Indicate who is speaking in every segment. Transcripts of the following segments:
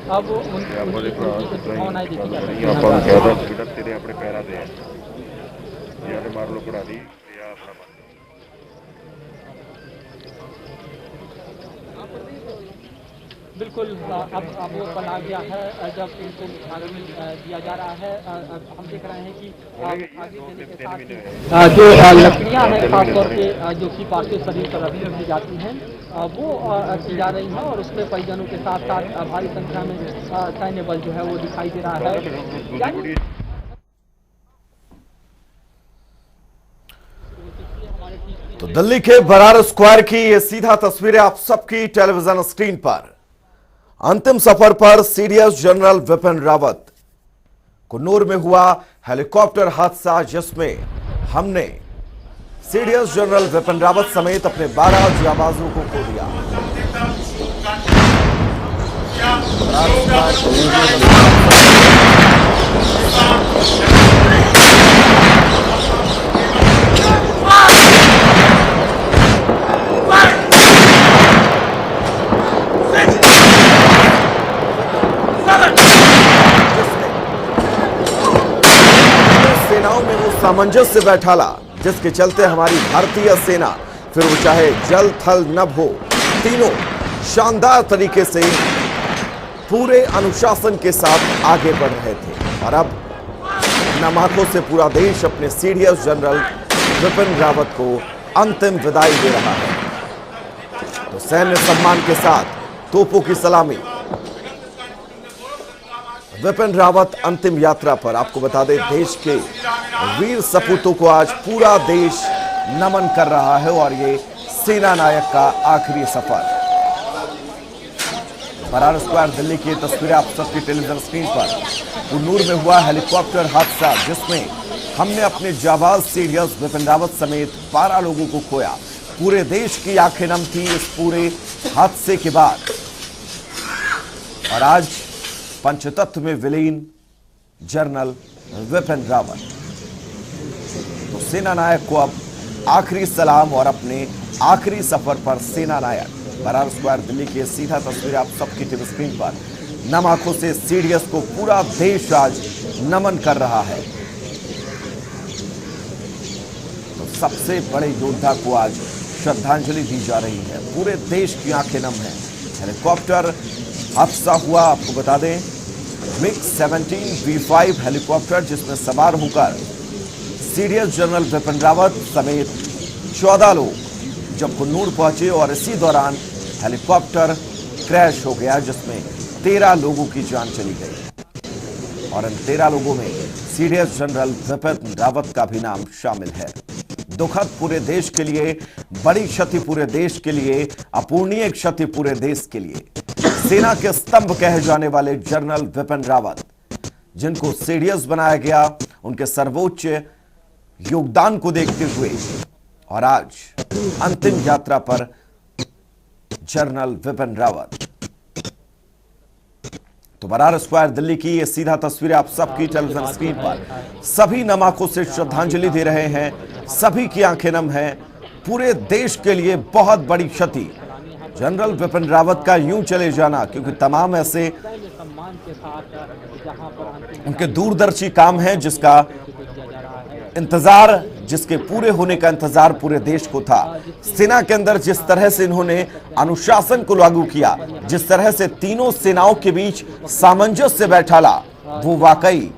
Speaker 1: अब उनकी भावनाएं देखी जा सकती
Speaker 2: हैं।
Speaker 1: बिल्कुल। अब वो पल आ गया है जब इनको आगे में दिया जा रहा है। हम देख रहे हैं कि आगे देने के साथ ही जो लकड़ियां हैं खासतौर पे जो कि पार्थिव शरीर पर रखी दी जाती हैं वो की जा रही हैं और उसमें परिजनों के साथ साथ भारी संख्या में सैन्य बल जो है वो दिखाई दे रहा है। यानी
Speaker 3: तो दिल्ली के बरार स्क्वायर की ये सीधा तस्वीरें आप सबकी टेलीविजन स्क्रीन पर। अंतिम सफर पर सीडीएस जनरल विपिन रावत। कुन्नूर में हुआ हेलीकॉप्टर हादसा जिसमें हमने सीडीएस जनरल विपिन रावत समेत अपने 12 जाबाजों को खो दिया। सेनाओं में वो सामंजस्य बैठाला जिसके चलते हमारी भारतीय सेना, फिर वो चाहे जल थल नभ हो, तीनों शानदार तरीके से पूरे अनुशासन के साथ आगे बढ़ रहे थे। और अब नम आंखों से पूरा देश अपने सीडीएस जनरल विपिन रावत को अंतिम विदाई दे रहा है। तो सैन्य सम्मान के साथ तोपों की सलामी, विपिन रावत अंतिम यात्रा पर। आपको बता दें देश के वीर सपूतों को आज पूरा देश नमन कर रहा है और ये सेना नायक का आखिरी सफर। बरार स्क्वायर दिल्ली की तस्वीरें आप सबकी टेलीविजन स्क्रीन पर। कुन्नूर में हुआ हेलीकॉप्टर हादसा जिसमें हमने अपने जाबाज सीडीएस विपिन रावत समेत 12 लोगों को खोया। पूरे देश की आंखें नम थी इस पूरे हादसे के बाद। और आज पंचतत्व में विलीन जनरल विपिन रावत। तो सेना नायक को अब आखिरी सलाम और अपने आखिरी सफर पर सेना नायक। बरार स्क्वायर दिल्ली की सीधा तस्वीर आप सबकी टीवी स्क्रीन पर। नम आंखों से सीडीएस को पूरा देश आज नमन कर रहा है। तो सबसे बड़े योद्धा को आज श्रद्धांजलि दी जा रही है। पूरे देश की आंखें नम है। हेलीकॉप्टर हादसा हुआ, आपको बता दें MiG-17 V5 हेलीकॉप्टर जिसमें सवार होकर सीडीएस जनरल विपिन रावत समेत 14 लोग जब कुन्नूर पहुंचे और इसी दौरान हेलीकॉप्टर क्रैश हो गया जिसमें 13 लोगों की जान चली गई। और इन 13 लोगों में सीडीएस जनरल विपिन रावत का भी नाम शामिल है। दुखद पूरे देश के लिए, बड़ी क्षति पूरे देश के लिए, अपूर्णीय क्षति पूरे देश के लिए। सेना के स्तंभ कहे जाने वाले जनरल विपिन रावत जिनको सीडीएस बनाया गया, उनके सर्वोच्च योगदान को देखते हुए और आज अंतिम यात्रा पर जनरल विपिन रावत। तो बरार स्क्वायर दिल्ली की ये सीधा तस्वीरें आप सबकी टेलीविजन स्क्रीन पर। सभी नम आंखों से श्रद्धांजलि दे रहे हैं, सभी की आंखें नम हैं। पूरे देश के लिए बहुत बड़ी क्षति जनरल विपिन रावत का यूं चले जाना, क्योंकि तमाम ऐसे उनके दूरदर्शी काम हैं जिसका इंतजार, जिसके पूरे होने का इंतजार पूरे देश को था। सेना के अंदर जिस तरह से इन्होंने अनुशासन को लागू किया, जिस तरह से तीनों सेनाओं के बीच सामंजस्य बैठाला, वो वाकई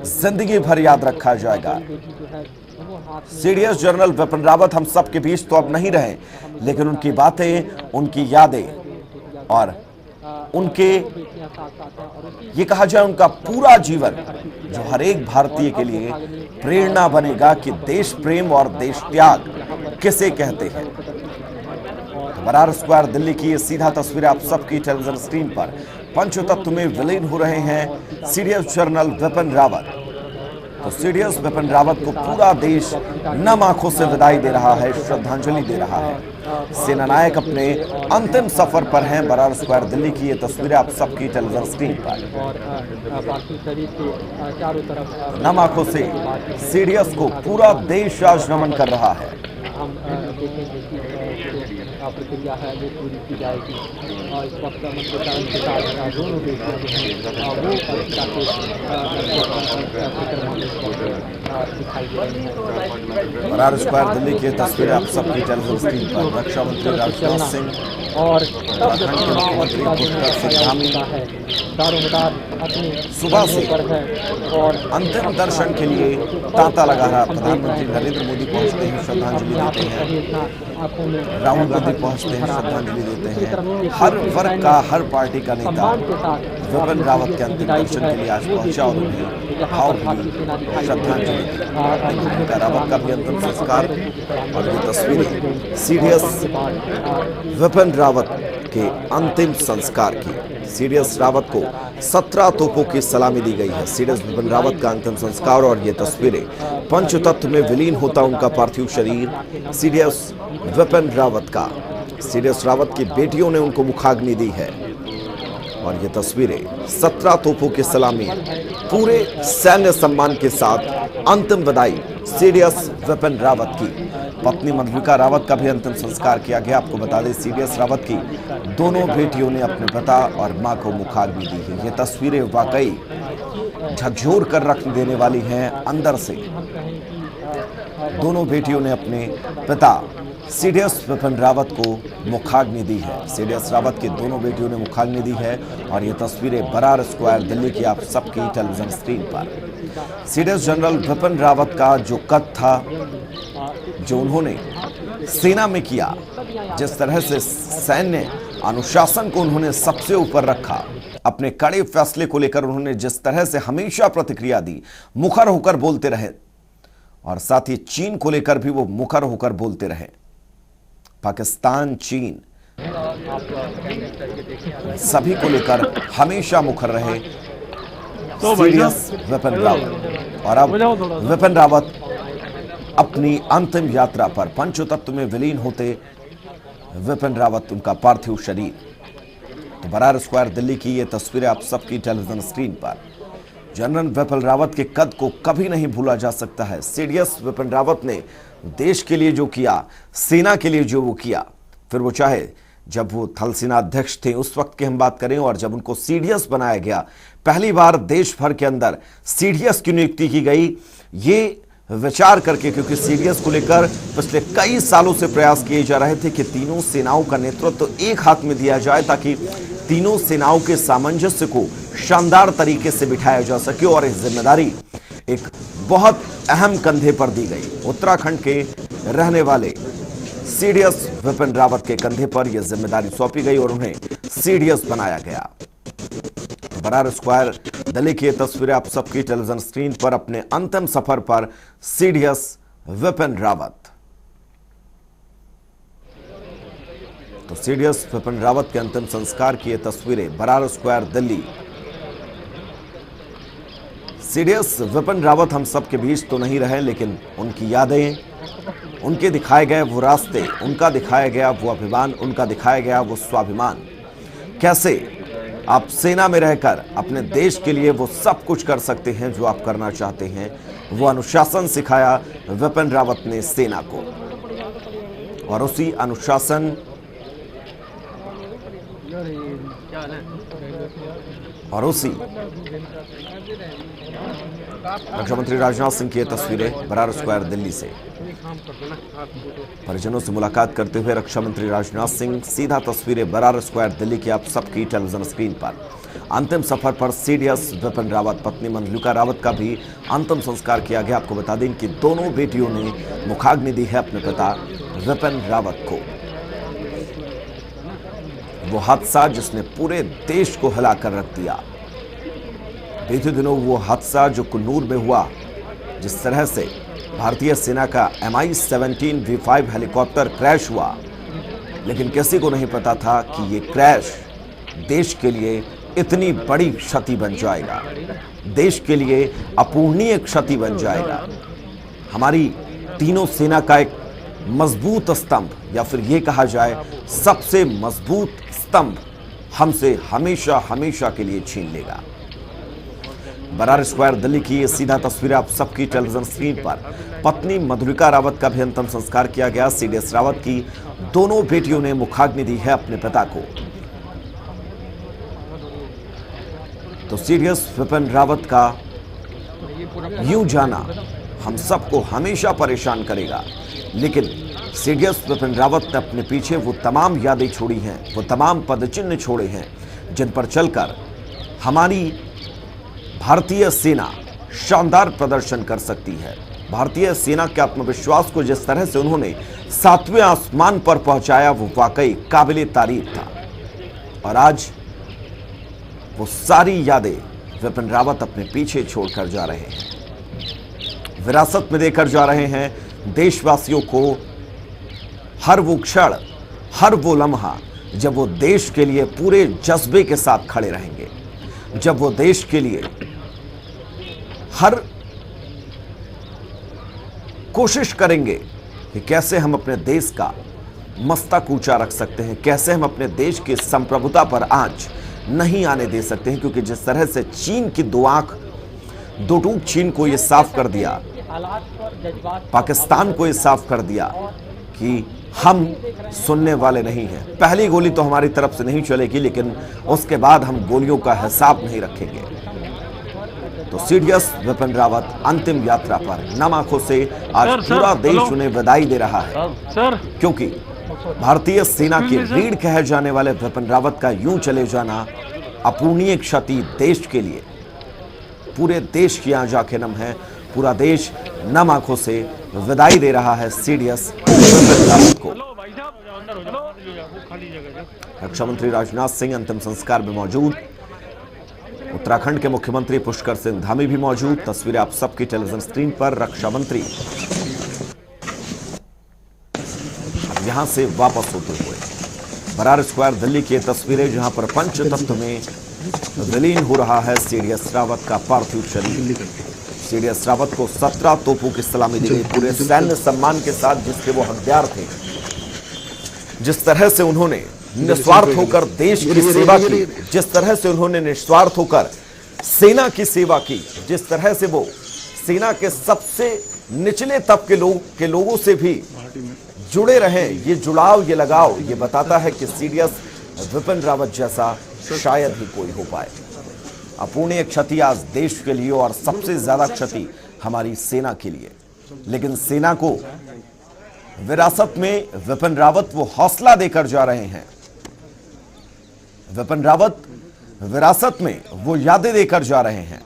Speaker 3: जिंदगी भर याद रखा जाएगा। सीडीएस जनरल विपिन रावत हम सब के बीच तो अब नहीं रहे, लेकिन उनकी बातें, उनकी यादें और उनके, ये कहा जाए उनका पूरा जीवन जो हर एक भारतीय के लिए प्रेरणा बनेगा कि देश प्रेम और देश त्याग किसे कहते हैं। तो बरार स्क्वायर दिल्ली की ये सीधा तस्वीर आप सबकी टेलीविजन स्क्रीन पर। पंचतत्व में विलीन हो रहे हैं सीडीएस जनरल विपिन रावत। तो सीडीएस विपिन रावत को पूरा देश नम आंखों से विदाई दे रहा है, श्रद्धांजलि दे रहा है। सेना नायक अपने अंतिम सफर पर हैं। बरार स्क्वायर दिल्ली की ये तस्वीरें आप सबकी टेलीविजन स्क्रीन पर। नम आंखों से सीडीएस को पूरा देश आज नमन कर रहा है।
Speaker 1: हम देखेंगे कि जो प्रक्रिया है वो पूरी की जाएगी। इस वक्त मतदाता के साथ दोनों देशों जो हैं वो परीक्षा के कार्यक्रम में दिखाई दे रहे हैं।
Speaker 3: बरार स्क्वायर दिल्ली की तस्वीरें आप सबकी टेलीविजन स्क्रीन पर। रक्षा मंत्री राजनाथ सिंह
Speaker 1: और तब जब चुनाव और होता है दारोमदार अपने
Speaker 3: सुबह से
Speaker 1: पर है और
Speaker 3: अंतिम दर्शन के लिए तांता लगा रहा। प्रधानमंत्री नरेंद्र मोदी पहुंचते हैं, श्रद्धांजलि देते हैं। राहुल गांधी पहुंचते हैं, श्रद्धांजलि देते हैं। हर वर्ग का, हर पार्टी का नेता विपिन रावत के अंतिम दर्शन के लिए आज पहुंचा और उन्हें भावभीनी श्रद्धांजलि दी। रावत का भी अंतिम संस्कार और ये तस्वीरें सीडीएस विपिन रावत के अंतिम संस्कार की। सीडीएस रावत को 17 तोपों की सलामी दी गई है। सीडीएस विपिन रावत का अंतिम संस्कार और ये तस्वीरें पंचतत्व में विलीन होता उनका पार्थिव शरीर। सीडीएस विपिन रावत का, सीडीएस रावत की बेटियों ने उनको मुखाग्नि दी है और ये तस्वीरें 17 तोपों की सलामी, पूरे सैन्य सम्मान के साथ अंतिम विदाई सीडीएस विपिन रावत की। पत्नी मालविका रावत का भी अंतिम संस्कार किया गया। आपको बता दें सीडीएस रावत की दोनों बेटियों ने अपने पिता और मां को मुखाग्नि दी है। ये तस्वीरें वाकई झकझोर कर रख देने वाली हैं अंदर से। दोनों बेटियों ने अपने पिता सीडीएस विपिन रावत को मुखाग्नि दी है। सीडीएस रावत की दोनों बेटियों ने मुखाग्नि दी है और ये तस्वीरें बरार स्क्वायर दिल्ली की आप सबकी टेलीविजन स्क्रीन पर। सीडीएस जनरल विपिन रावत का जो कद था, जो उन्होंने सेना में किया, जिस तरह से सैन्य अनुशासन को उन्होंने सबसे ऊपर रखा, अपने कड़े फैसले को लेकर उन्होंने जिस तरह से हमेशा प्रतिक्रिया दी, मुखर होकर बोलते रहे और साथ ही चीन को लेकर भी वो मुखर होकर बोलते रहे। पाकिस्तान, चीन सभी को लेकर हमेशा मुखर रहे सीडीएस विपिन रावत। और अब विपिन रावत अपनी अंतिम यात्रा पर पंचतत्व में विलीन होते विपिन रावत, उनका पार्थिव शरीर। तो बरार स्क्वायर दिल्ली की ये तस्वीरें आप सबकी टेलीविजन स्क्रीन पर। जनरल विपिन रावत के कद को कभी नहीं भूला जा सकता है। सीडीएस विपिन रावत ने देश के लिए जो किया, सेना के लिए जो वो किया, फिर वो चाहे जब वो थल सेना अध्यक्ष थे उस वक्त की हम बात करें और जब उनको सीडीएस बनाया गया, पहली बार देश भर के अंदर सीडीएस की नियुक्ति की गई, ये विचार करके, क्योंकि सीडीएस को लेकर पिछले कई सालों से प्रयास किए जा रहे थे कि तीनों सेनाओं का नेतृत्व तो एक हाथ में दिया जाए ताकि तीनों सेनाओं के सामंजस्य को शानदार तरीके से बिठाया जा सके और इस जिम्मेदारी एक बहुत अहम कंधे पर दी गई। उत्तराखंड के रहने वाले सीडीएस विपिन रावत के कंधे पर यह जिम्मेदारी सौंपी गई और उन्हें सीडीएस बनाया गया। बरार स्क्वायर दिल्ली की तस्वीरें आप सबकी टेलीविजन स्क्रीन पर। अपने अंतिम सफर पर सीडीएस विपिन रावत। तो सीडीएस विपिन रावत के अंतिम संस्कार की ये तस्वीरें बरार स्क्वायर दिल्ली। सीडीएस विपिन रावत हम सब के बीच तो नहीं रहे, लेकिन उनकी यादें, उनके दिखाए गए वो रास्ते, उनका दिखाया गया वो अभिमान, उनका दिखाया गया वो स्वाभिमान, कैसे आप सेना में रहकर अपने देश के लिए वो सब कुछ कर सकते हैं जो आप करना चाहते हैं, वो अनुशासन सिखाया विपिन रावत ने सेना को। और उसी अनुशासन और उसी रक्षा मंत्री राजनाथ सिंह की तस्वीरें बरार स्क्वायर दिल्ली से। परिजनों से मुलाकात करते हुए रक्षा मंत्री राजनाथ सिंह, सीधा तस्वीरें बरार स्क्वायर दिल्ली की आप सबकी टेलीविजन स्क्रीन पर। अंतिम सफर पर सीडीएस विपिन रावत, पत्नी मालविका रावत का भी अंतिम संस्कार किया गया। आपको बता दें कि दोनों बेटियों ने मुखाग्नि दी है अपने पिता विपिन रावत को। वो हादसा जिसने पूरे देश को हिला कर रख दिया, बीते दिनों वो हादसा जो कुन्नूर में हुआ, जिस तरह से भारतीय सेना का MI-17 V5 हेलीकॉप्टर क्रैश हुआ, लेकिन किसी को नहीं पता था कि ये क्रैश देश के लिए इतनी बड़ी क्षति बन जाएगा, देश के लिए अपूर्णीय क्षति बन जाएगा। हमारी तीनों सेना का एक मजबूत स्तंभ, या फिर ये कहा जाए सबसे मजबूत स्तंभ, हमसे हमेशा हमेशा के लिए छीन लेगा। बरार स्क्वायर दिल्ली की ये सीधा तस्वीर आप सबकी टेलीविजन स्क्रीन पर। पत्नी मधुलिका रावत का भी अंतिम संस्कार किया गया। सीडीएस रावत की दोनों बेटियों ने मुखाग्नि दी है अपने पिता को। तो सीडीएस विपिन रावत का यूं जाना हम सबको हमेशा परेशान करेगा, लेकिन सीडीएस विपिन रावत ने अपने पीछे वो तमाम यादें छोड़ी हैं, वो तमाम पदचिन्ह छोड़े हैं जिन पर चलकर हमारी भारतीय सेना शानदार प्रदर्शन कर सकती है। भारतीय सेना के आत्मविश्वास को जिस तरह से उन्होंने 7वें आसमान पर पहुंचाया वो वाकई काबिले तारीफ था। और आज वो सारी यादें विपिन रावत अपने पीछे छोड़कर जा रहे हैं, विरासत में देकर जा रहे हैं देशवासियों को। हर वो क्षण, हर वो लम्हा जब वो देश के लिए पूरे जज्बे के साथ खड़े रहेंगे, जब वो देश के लिए हर कोशिश करेंगे कि कैसे हम अपने देश का मस्तक ऊंचा रख सकते हैं, कैसे हम अपने देश की संप्रभुता पर आंच नहीं आने दे सकते हैं। क्योंकि जिस तरह से चीन की दो आंख, दो टूक चीन को यह साफ कर दिया, पाकिस्तान को यह साफ कर दिया कि हम सुनने वाले नहीं हैं। पहली गोली तो हमारी तरफ से नहीं चलेगी, लेकिन उसके बाद हम गोलियों का हिसाब नहीं रखेंगे। तो सीडीएस विपिन रावत अंतिम यात्रा पर नम आंखों से आज पूरा देश उन्हें बधाई दे रहा है, क्योंकि भारतीय सेना के रीढ़ कहे जाने वाले विपिन रावत का यूं चले जाना अपूरणीय क्षति देश के लिए। पूरे देश की आज आंखें नम है, पूरा देश नम आंखों से विदाई दे रहा है सीडीएस विपिन रावत को। रक्षा मंत्री राजनाथ सिंह अंतिम संस्कार में मौजूद, उत्तराखंड के मुख्यमंत्री पुष्कर सिंह धामी भी मौजूद। तस्वीरें आप सबकी टेलीविजन स्क्रीन पर। रक्षा मंत्री अब यहां से वापस होते हुए बरार स्क्वायर दिल्ली की तस्वीरें, जहां पर पंचतत्व में विलीन हो रहा है सीडीएस रावत का पार्थिव शरीर। सीडीएस रावत को 17 तोपों की सलामी दी गई, पूरे सैन्य सम्मान के साथ, जिसके वो हकदार थे। जिस तरह से उन्होंने निस्वार्थ होकर देश की सेवा की, जिस तरह से उन्होंने निस्वार्थ होकर सेना की सेवा की, जिस तरह से वो सेना के सबसे निचले तबके के लोगों से भी जुड़े रहे, ये जुड़ाव, ये लगाव, ये बताता है कि सीडीएस विपिन रावत जैसा शायद ही कोई हो पाए। अपूरणीय क्षति आज देश के लिए और सबसे ज्यादा क्षति हमारी सेना के लिए। लेकिन सेना को विरासत में विपिन रावत वो हौसला देकर जा रहे हैं। विपिन रावत विरासत में वो यादें देकर जा रहे हैं।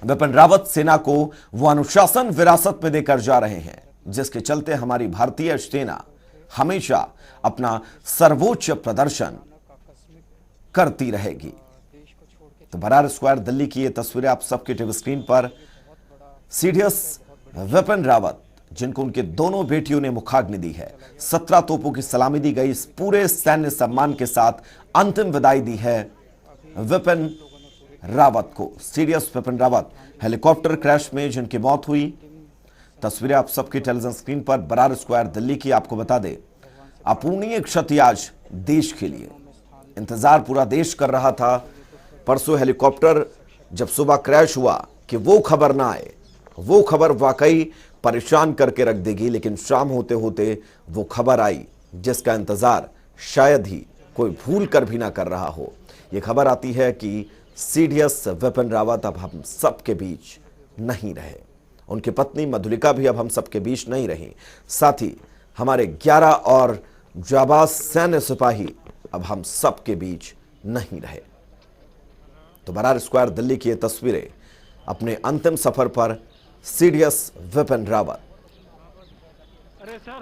Speaker 3: विपिन रावत सेना को वो अनुशासन विरासत में देकर जा रहे हैं, जिसके चलते हमारी भारतीय सेना हमेशा अपना सर्वोच्च प्रदर्शन करती रहेगी। तो बरार स्क्वायर दिल्ली की ये तस्वीरें आप सबके टीवी स्क्रीन पर। सीडीएस विपिन रावत, जिनको उनके दोनों बेटियों ने मुखाग्नि दी है, 17 तोपों की सलामी दी गई, इस पूरे सैन्य सम्मान के साथ अंतिम विदाई दी है विपिन रावत को। CDS Vipin Rawat helicopter crash में जिनकी मौत हुई, तस्वीरें आप सबकी टेलीविजन स्क्रीन पर। बरार स्क्वायर दिल्ली की आपको बता दे, अपूरणीय क्षति आज देश के लिए। इंतजार पूरा देश कर रहा था परसों हेलीकॉप्टर जब सुबह क्रैश हुआ कि वो खबर ना आए, वो खबर वाकई परेशान करके रख देगी। लेकिन शाम होते होते वो खबर आई जिसका इंतजार शायद ही कोई भूल कर भी ना कर रहा हो। ये खबर आती है कि सीडीएस विपिन रावत अब हम सबके बीच नहीं रहे, उनकी पत्नी मधुलिका भी अब हम सबके बीच नहीं रही, साथ ही हमारे 11 और जाबाज सैन्य सिपाही अब हम सबके बीच नहीं रहे। तो बरार स्क्वायर दिल्ली की ये तस्वीरें अपने अंतिम सफर पर सीडीएस विपिन रावत।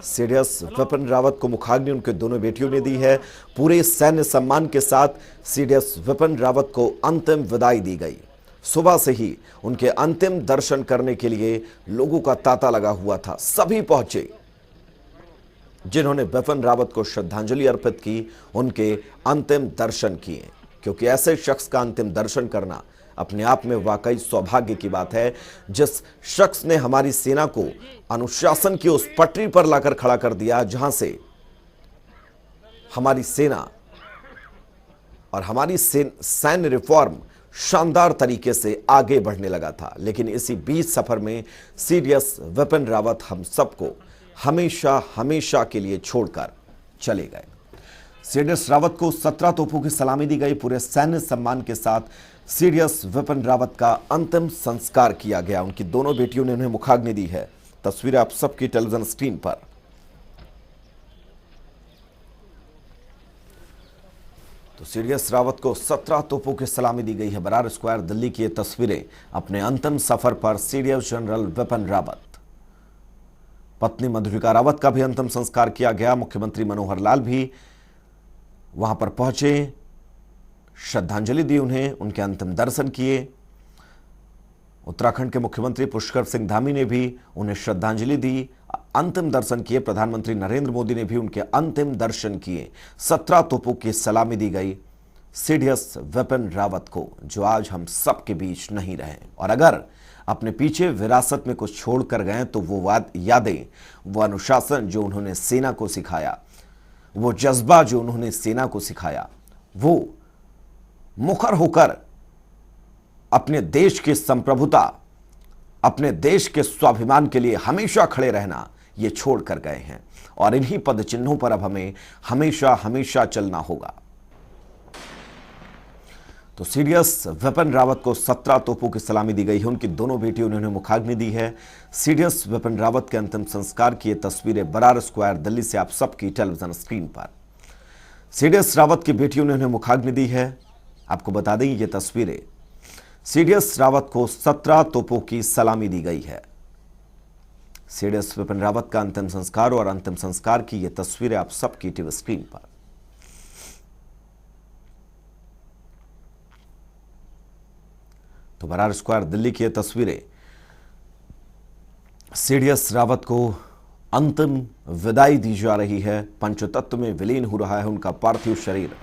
Speaker 3: सीडीएस विपिन रावत को मुखाग्नि उनके दोनों बेटियों ने दी है। पूरे सैन्य सम्मान के साथ सीडीएस विपिन रावत को अंतिम विदाई दी गई। सुबह से ही उनके अंतिम दर्शन करने के लिए लोगों का तांता लगा हुआ था। सभी पहुंचे जिन्होंने विपिन रावत को श्रद्धांजलि अर्पित की, उनके अंतिम दर्शन किए, क्योंकि ऐसे शख्स का अंतिम दर्शन करना अपने आप में वाकई सौभाग्य की बात है। जिस शख्स ने हमारी सेना को अनुशासन की उस पटरी पर लाकर खड़ा कर दिया जहां से हमारी सेना और हमारी सैन्य रिफॉर्म शानदार तरीके से आगे बढ़ने लगा था। लेकिन इसी बीच सफर में सीडीएस विपिन रावत हम सबको हमेशा हमेशा के लिए छोड़कर चले गए। सीडीएस रावत को 17 तोपों की सलामी दी गई। पूरे सैन्य सम्मान के साथ सीडीएस विपिन रावत का अंतिम संस्कार किया गया। उनकी दोनों बेटियों ने उन्हें मुखाग्नि दी है। तस्वीरें आप सबकी टेलीविजन स्क्रीन पर। तो सीडीएस रावत को 17 तोपों की सलामी दी गई है। बरार स्क्वायर दिल्ली की ये तस्वीरें अपने अंतिम सफर पर सीडीएस जनरल विपिन रावत, पत्नी मधुरिका रावत का भी अंतिम संस्कार किया गया। मुख्यमंत्री मनोहर लाल भी वहां पर पहुंचे, श्रद्धांजलि दी उन्हें, उनके अंतिम दर्शन किए। उत्तराखंड के मुख्यमंत्री पुष्कर सिंह धामी ने भी उन्हें श्रद्धांजलि दी, अंतिम दर्शन किए। प्रधानमंत्री नरेंद्र मोदी ने भी उनके अंतिम दर्शन किए। 17 तोपों की सलामी दी गई सीडीएस विपिन रावत को, जो आज हम सबके बीच नहीं रहे। और अगर अपने पीछे विरासत में कुछ छोड़ कर गए तो वो यादें, वो अनुशासन जो उन्होंने सेना को सिखाया, वो जज्बा जो उन्होंने सेना को सिखाया, वो मुखर होकर अपने देश की संप्रभुता, अपने देश के स्वाभिमान के लिए हमेशा खड़े रहना, ये छोड़ कर गए हैं। और इन्हीं पद चिन्हों पर अब हमें हमेशा हमेशा चलना होगा। तो सीडीएस विपिन रावत को 17 तोपों की सलामी दी गई है। उनकी दोनों बेटियों ने उन्हें मुखाग्नि दी है। सीडीएस विपिन रावत के अंतिम संस्कार की ये तस्वीरें बरार स्क्वायर दिल्ली से आप सबकी टेलीविजन स्क्रीन पर। सीडीएस रावत की बेटियों ने उन्हें मुखाग्नि दी है। आपको बता दें ये तस्वीरें, सीडीएस रावत को 17 तोपों की सलामी दी गई है। सीडीएस विपिन रावत का अंतिम संस्कार और अंतिम संस्कार की ये तस्वीरें आप सबकी टीवी स्क्रीन पर। तो बरार स्क्वायर दिल्ली की ये तस्वीरें, सीडीएस रावत को अंतिम विदाई दी जा रही है। पंचतत्व में विलीन हो रहा है उनका पार्थिव शरीर।